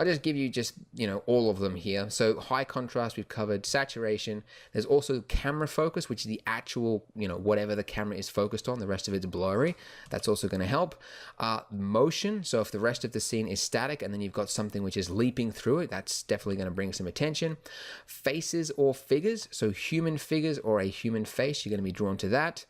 I'll just give you just, all of them here. So high contrast, we've covered. Saturation. There's also camera focus, which is the actual, whatever the camera is focused on. The rest of it's blurry. That's also going to help. Motion. So if the rest of the scene is static and then you've got something which is leaping through it, that's definitely going to bring some attention. Faces or figures. So human figures or a human face, you're going to be drawn to that.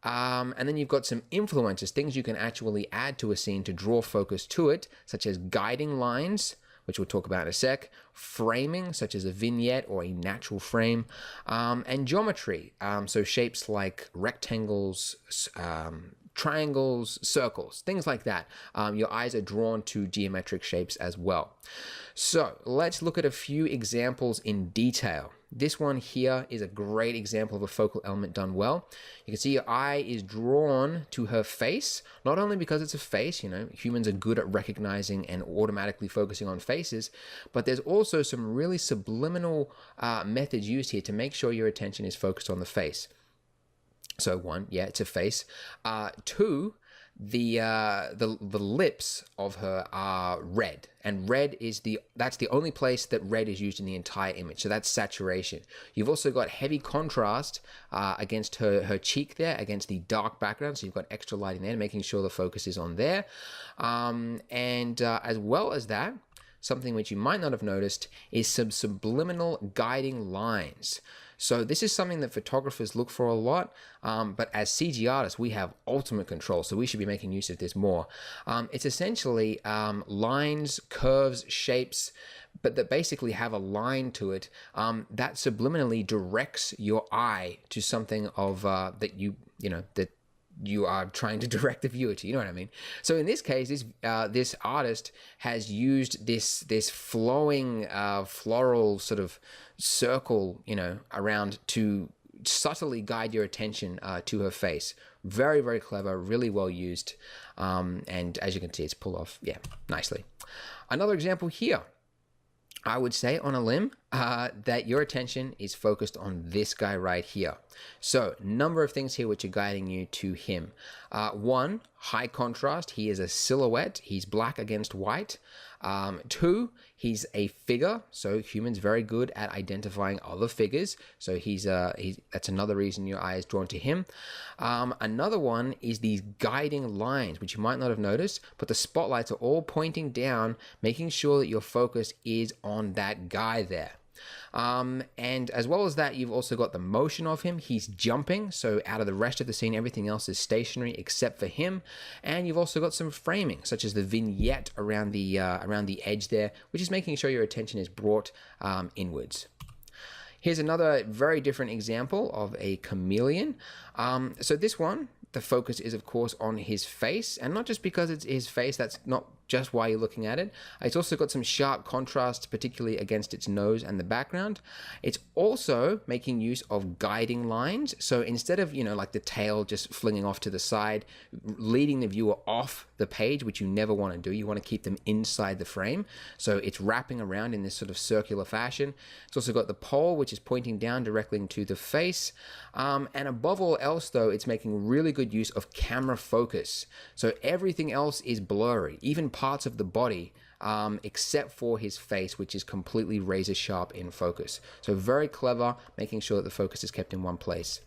And then you've got some influencers, things you can actually add to a scene to draw focus to it, such as guiding lines, which we'll talk about in a sec, framing, such as a vignette or a natural frame, and geometry, so shapes like rectangles, triangles, circles, things like that. Your eyes are drawn to geometric shapes as well. So let's look at a few examples in detail. This one here is a great example of a focal element done well. You can see your eye is drawn to her face, not only because it's a face, humans are good at recognizing and automatically focusing on faces, but there's also some really subliminal methods used here to make sure your attention is focused on the face. So one, yeah, it's a face. Two, the lips of her are red, and red is that's the only place that red is used in the entire image. So that's saturation. You've also got heavy contrast against her cheek there, against the dark background. So you've got extra lighting there, making sure the focus is on there. And as well as that, something which you might not have noticed is some subliminal guiding lines. So this is something that photographers look for a lot, but as CG artists, we have ultimate control, so we should be making use of this more. It's essentially lines, curves, shapes, but that basically have a line to it that subliminally directs your eye to something of that you are trying to direct the viewer to, you know what I mean? So in this case, this artist has used this flowing floral sort of circle, around to subtly guide your attention to her face. Very, very clever, really well used. And as you can see, it's pulled off, nicely. Another example here. I would say on a limb that your attention is focused on this guy right here. So number of things here which are guiding you to him. One, high contrast. He is a silhouette. He's black against white. Two, he's a figure. So humans very good at identifying other figures. So that's another reason your eye is drawn to him. Another one is these guiding lines, which you might not have noticed, but the spotlights are all pointing down, making sure that your focus is on that guy there. And as well as that, you've also got the motion of him. He's jumping, so out of the rest of the scene, everything else is stationary except for him. And you've also got some framing, such as the vignette around the edge there, which is making sure your attention is brought inwards. Here's another very different example of a chameleon. So this one, the focus is of course on his face, and not just because it's his face, that's not just why you're looking at it. It's also got some sharp contrast, particularly against its nose and the background. It's also making use of guiding lines. So instead of, like the tail just flinging off to the side, leading the viewer off the page, which you never want to do, you want to keep them inside the frame. So it's wrapping around in this sort of circular fashion. It's also got the pole, which is pointing down directly into the face. And above all else, though, it's making really good use of camera focus. So everything else is blurry, even parts of the body, except for his face, which is completely razor sharp in focus. So very clever, making sure that the focus is kept in one place.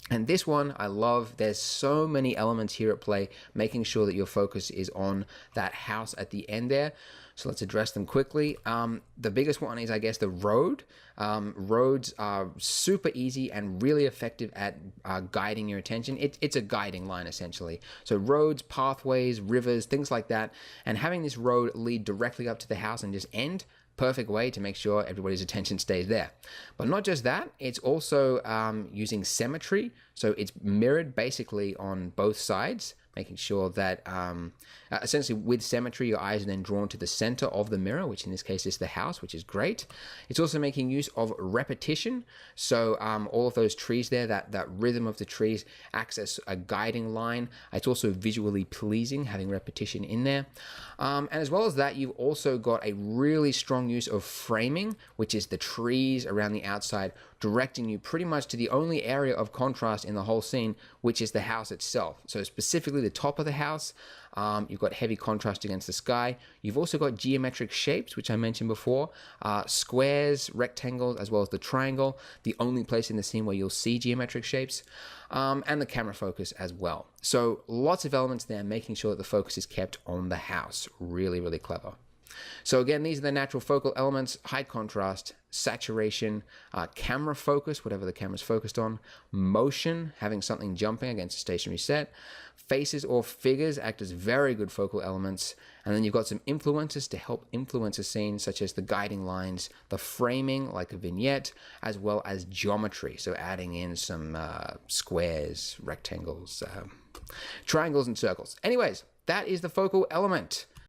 And this one I love. There's so many elements here at play, making sure that your focus is on that house at the end there. So let's address them quickly. The biggest one is, I guess, the road. Roads are super easy and really effective at guiding your attention. It's a guiding line, essentially. So roads, pathways, rivers, things like that. And having this road lead directly up to the house and just end, perfect way to make sure everybody's attention stays there. But not just that, it's also using symmetry. So it's mirrored basically on both sides, making sure that essentially with symmetry, your eyes are then drawn to the center of the mirror, which in this case is the house, which is great. It's also making use of repetition. So all of those trees there, that rhythm of the trees acts as a guiding line. It's also visually pleasing, having repetition in there. And as well as that, you've also got a really strong use of framing, which is the trees around the outside directing you pretty much to the only area of contrast in the whole scene, which is the house itself. So specifically the top of the house, you've got heavy contrast against the sky. You've also got geometric shapes, which I mentioned before, squares, rectangles, as well as the triangle, the only place in the scene where you'll see geometric shapes, and the camera focus as well. So lots of elements there, making sure that the focus is kept on the house. Really, really clever. So again, these are the natural focal elements: high contrast, saturation, camera focus, whatever the camera's focused on, motion, having something jumping against a stationary set, faces or figures act as very good focal elements, and then you've got some influences to help influence a scene, such as the guiding lines, the framing, like a vignette, as well as geometry, so adding in some squares, rectangles, triangles, and circles. Anyways, that is the focal element.